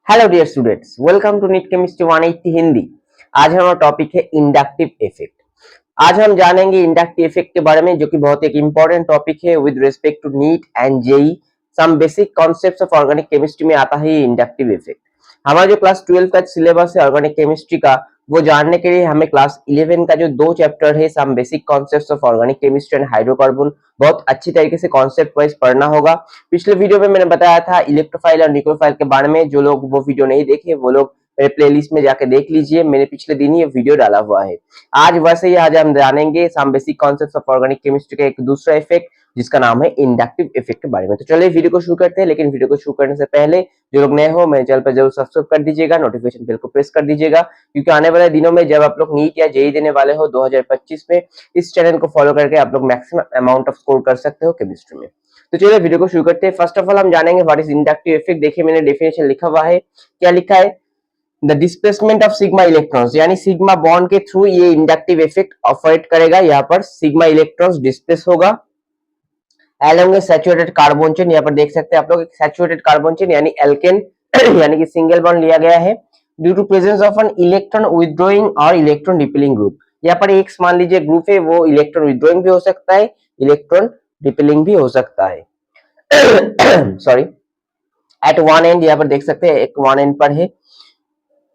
Hello dear students, welcome to NEET chemistry 180 Hindi. आज हमारा topic है इंडक्टिव इफेक्ट। आज हम जानेंगे इंडक्टिव इफेक्ट के बारे में, जो कि बहुत एक इंपॉर्टेंट टॉपिक है with respect to NEET and JEE. Some basic concepts of organic chemistry में आता है ये इंडक्टिव इफेक्ट। हमारा जो क्लास 12 का सिलेबस है ऑर्गेनिक केमिस्ट्री का, वो जानने के लिए हमें क्लास 11 का जो 2 चैप्टर है some basic concepts of organic chemistry and hydrocarbon, बहुत अच्छी तरीके से कॉन्सेप्ट वाइज पढ़ना होगा। पिछले वीडियो में मैंने बताया था इलेक्ट्रोफाइल और न्यूक्लियोफाइल के बारे में। जो लोग वो वीडियो नहीं देखे वो लोग मेरे प्लेलिस्ट में जाके देख लीजिए, मैंने पिछले दिन ही ये वीडियो डाला हुआ है। आज वैसे ही आज हम जानेंगे some basic concepts of organic chemistry का एक दूसरा इफेक्ट, जिसका नाम है इंडक्टिव इफेक्ट के बारे में। तो चलिए वीडियो को शुरू करते हैं, लेकिन वीडियो को शुरू करने से पहले जो लोग नए हो मेरे चैनल पर जरूर सब्सक्राइब कर दीजिएगा, नोटिफिकेशन बेल को प्रेस कर दीजिएगा, क्योंकि आने वाले दिनों में जब आप लोग नीट या जेईई देने वाले हो 2025 में, इस चैनल को फॉलो करके आप लोग मैक्सिमम अमाउंट ऑफ स्कोर कर सकते हो केमिस्ट्री में। तो चलिए वीडियो को शुरू करते हैं। फर्स्ट ऑफ ऑल हम जानेंगे व्हाट इज इंडक्टिव इफेक्ट। देखिए मैंने डेफिनेशन लिखा हुआ है, क्या लिखा है? The displacement of sigma electrons, यानी सिग्मा बॉन्ड के थ्रू ये इंडक्टिव इफेक्ट ऑपरेट करेगा। यहाँ पर सिग्मा इलेक्ट्रॉन्स डिस्प्लेस होगा along a saturated carbon chain. यहाँ पर देख सकते हैं आप लोग एक सैचुरेटेड कार्बन चेन यानी एल्केन यानी कि सिंगल बॉन्ड लिया गया है due to presence of an electron withdrawing और इलेक्ट्रॉन रिपेलिंग ग्रुप। यहाँ पर एक मान लीजिए ग्रुप है, वो इलेक्ट्रॉन विथड्रॉइंग भी हो सकता है, इलेक्ट्रॉन रिपेलिंग भी हो सकता है। सॉरी, एट वन एंड, यहाँ पर देख सकते हैं एक वन एंड पर है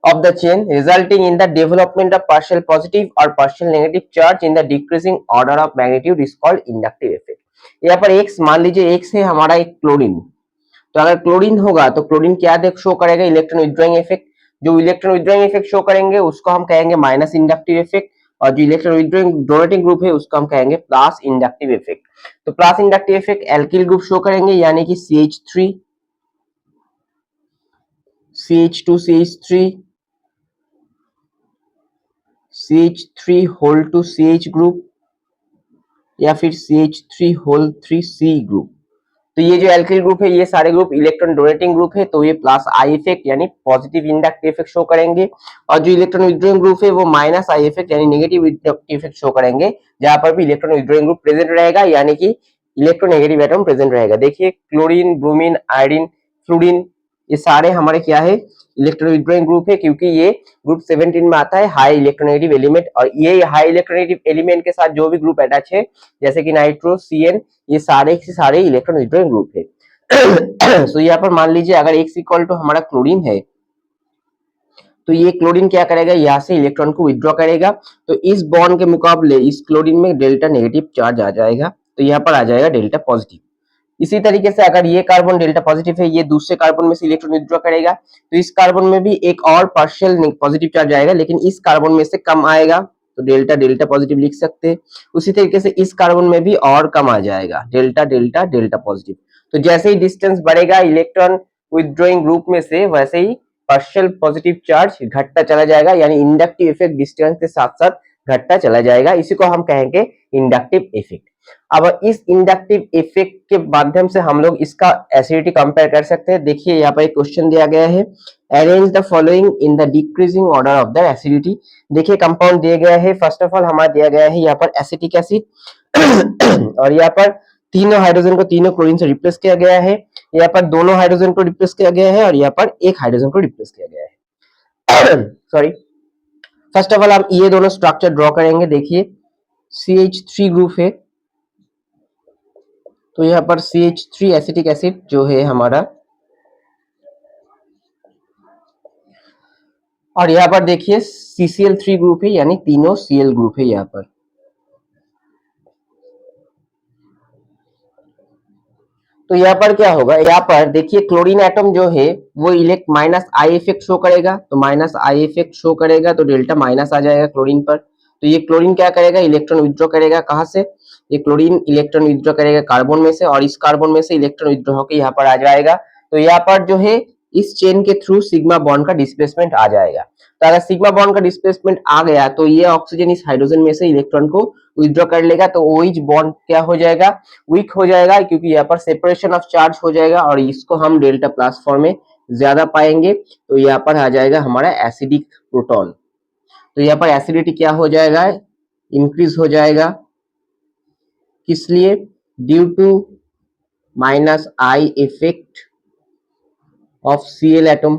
of the chain, resulting in the development of partial positive or partial negative charge in the decreasing order of magnitude is called inductive effect। यहाँ पर एक मान लीजिए एक से हमारा एक क्लोरीन, तो अगर क्लोरीन होगा तो क्लोरीन क्या शो करेगा? Electron withdrawing effect. जो इलेक्ट्रॉन विथड्रॉइंग इफेक्ट शो करेंगे उसको हम कहेंगे माइनस इंडक्टिव इफेक्ट, और जो इलेक्ट्रॉन विथड्रॉइंग डोनेटिंग ग्रुप है उसको हम कहेंगे प्लस इंडक्टिव इफेक्ट। तो plus inductive effect alkyl group show करेंगे, यानी कि CH3 CH2 CH3 CH3 whole to CH group, या फिर CH3 होल 3C ग्रुप। तो ये जो एल्किल ग्रुप है ये सारे ग्रुप इलेक्ट्रॉन डोनेटिंग ग्रुप है, तो ये प्लस आई इफेक्ट यानी पॉजिटिव इंडक्टिव इफेक्ट शो करेंगे। और जो इलेक्ट्रॉन विथड्रॉइंग ग्रुप है वो माइनस आई इफेक्ट यानी नेगेटिव इंडक्टिव इफेक्ट शो करेंगे, जहां पर भी इलेक्ट्रॉन विथड्रॉइंग ग्रुप प्रेजेंट रहेगा, यानी कि इलेक्ट्रोनेगेटिव एटम प्रेजेंट रहेगा। देखिए क्लोरीन, ब्रोमीन, आयोडीन, फ्लूरीन, ये सारे हमारे क्या है? इलेक्ट्रॉन विथड्रॉइंग ग्रुप है, क्योंकि ये ग्रुप 17 में आता है, हाई इलेक्ट्रोनेगेटिव एलिमेंट। और ये हाई इलेक्ट्रोनेगेटिव एलिमेंट के साथ जो भी ग्रुप अटैच है, जैसे कि नाइट्रो, CN, ये सारे के सारे इलेक्ट्रॉन विथड्रॉइंग ग्रुप है। सो यहाँ पर मान लीजिए अगर x इक्वल टू हमारा क्लोरीन है, तो ये क्लोरीन क्या करेगा? यहाँ से इलेक्ट्रॉन को विथड्रॉ करेगा, तो इस बॉन्ड के मुकाबले इस क्लोरीन में डेल्टा नेगेटिव चार्ज आ जाएगा, तो यहाँ पर आ जाएगा डेल्टा पॉजिटिव। इसी तरीके से अगर ये कार्बन डेल्टा पॉजिटिव है, ये दूसरे कार्बन में से इलेक्ट्रॉन विथड्रॉ करेगा, तो इस कार्बन में भी एक और पार्शियल पॉजिटिव चार्ज आएगा, लेकिन इस कार्बन में से कम आएगा, तो डेल्टा डेल्टा पॉजिटिव लिख सकते हैं। उसी तरीके से इस कार्बन में भी और कम आ जाएगा, डेल्टा डेल्टा डेल्टा पॉजिटिव। तो जैसे ही डिस्टेंस बढ़ेगा इलेक्ट्रॉन विथड्रॉइंग ग्रुप में से, वैसे ही पार्शियल पॉजिटिव चार्ज घटता चला जाएगा, यानी इंडक्टिव इफेक्ट डिस्टेंस के साथ साथ घटता चला जाएगा। इसी को हम कहेंगे इंडक्टिव इफेक्ट। अब इस इंडक्टिव इफेक्ट के माध्यम से हम लोग इसका एसिडिटी कंपेयर कर सकते हैं। देखिए यहाँ पर एक क्वेश्चन दिया गया है, arrange the following in the decreasing order of the acidity. देखिए कंपाउंड दिया गया है, फर्स्ट ऑफ ऑल हमारा दिया गया है यहाँ पर एसिटिक एसिड और यहाँ पर तीनों हाइड्रोजन को तीनों क्लोरीन से रिप्लेस किया गया है, यहाँ पर दोनों हाइड्रोजन को रिप्लेस किया गया है, और यहाँ पर एक हाइड्रोजन को रिप्लेस किया गया है। सॉरी, फर्स्ट ऑफ ऑल हम ये दोनों स्ट्रक्चर ड्रॉ करेंगे। देखिए CH3 ग्रुप है, तो यहाँ पर CH3 एसिटिक एसिड जो है हमारा, और यहाँ पर देखिए CCl3 ग्रुप है, यानी तीनों Cl ग्रुप है यहाँ पर। तो यहाँ पर क्या होगा? यहाँ पर देखिए क्लोरीन एटम जो है वो elect minus I effect show करेगा, तो माइनस आई इफेक्ट शो करेगा तो डेल्टा माइनस आ जाएगा क्लोरीन पर। तो ये क्लोरीन क्या करेगा? इलेक्ट्रॉन विथड्रॉ करेगा। कहाँ से? ये क्लोरीन इलेक्ट्रॉन विथड्रॉ करेगा कार्बन में से, और इस कार्बन में से इलेक्ट्रॉन विथड्रॉ होकर यहाँ पर आ जाएगा। तो यहाँ पर जो है इस चेन के थ्रू सिग्मा बॉन्ड का डिस्प्लेसमेंट आ जाएगा। तो अगर सिग्मा बॉन्ड का डिस्प्लेसमेंट आ गया तो ये ऑक्सीजन इस हाइड्रोजन में से इलेक्ट्रॉन को विथड्रॉ कर लेगा, तो OH बॉन्ड क्या हो जाएगा? वीक हो जाएगा, क्योंकि यहाँ पर सेपरेशन ऑफ चार्ज हो जाएगा, और इसको हम डेल्टा प्लस फॉर्म में ज्यादा पाएंगे। तो यहाँ पर आ जाएगा हमारा एसिडिक प्रोटॉन। तो यहाँ पर एसिडिटी क्या हो जाएगा? इंक्रीज हो जाएगा। किस लिए? Due to minus I effect of Cl atom.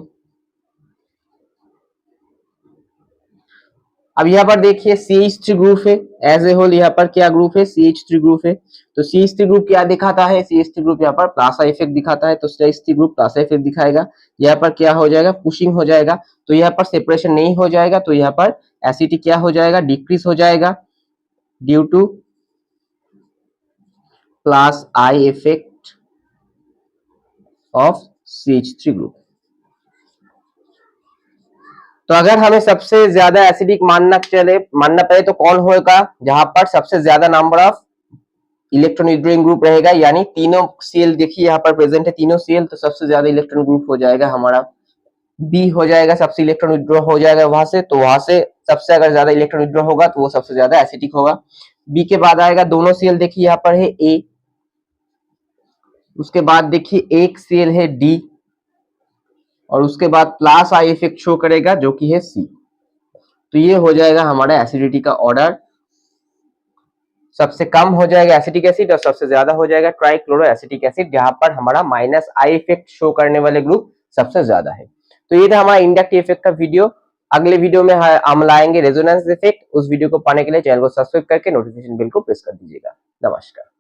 अब यहाँ पर देखिए CH3 ग्रुप है, एज ए होल यहाँ पर क्या ग्रुप है, CH3 ग्रुप है। तो CH3 ग्रुप क्या दिखाता है, CH3 ग्रुप यहाँ पर प्लासा इफेक्ट दिखाता है, तो CH3 ग्रुप प्लासा इफेक्ट दिखाएगा। यहाँ पर क्या हो जाएगा, पुशिंग हो जाएगा, तो यहाँ पर सेपरेशन नहीं हो जाएगा, तो यहाँ पर एसिडिटी क्या हो जाएगा, डिक्रीज हो जाएगा due two plus I effect of CH3 group. तो अगर हमें सबसे ज्यादा एसिडिक मानना पड़े तो कौन होगा, जहां पर सबसे ज्यादा number of electron withdrawing group रहेगा, यानी तीनों सीएल देखिए यहाँ पर प्रेजेंट है, तीनों सीएल, तो सबसे ज्यादा इलेक्ट्रॉन ग्रुप हो जाएगा हमारा बी हो जाएगा, सबसे इलेक्ट्रॉन विड्रॉ हो जाएगा वहां से, तो वहां से सबसे अगर ज्यादा इलेक्ट्रॉन विड्रॉ होगा तो वो सबसे ज्यादा एसिडिक होगा। बी के बाद आएगा दोनों सीएल, देखिए यहाँ पर है ए, उसके बाद देखिए एक सीएल है डी, और उसके बाद प्लस आई इफेक्ट शो करेगा जो कि है सी। तो ये हो जाएगा हमारा एसिडिटी का ऑर्डर, सबसे कम हो जाएगा एसिटिक एसिड और सबसे ज्यादा हो जाएगा ट्राइक्लोरो एसिटिक एसिड, जहां पर हमारा माइनस आई इफेक्ट शो करने वाले ग्रुप सबसे ज्यादा है। तो ये था हमारा इंडक्टिव इफेक्ट का वीडियो। अगले वीडियो में हम लाएंगे रेजोनेंस इफेक्ट। उस वीडियो को पाने के लिए चैनल को सब्सक्राइब करके नोटिफिकेशन बेल को प्रेस कर दीजिएगा। नमस्कार।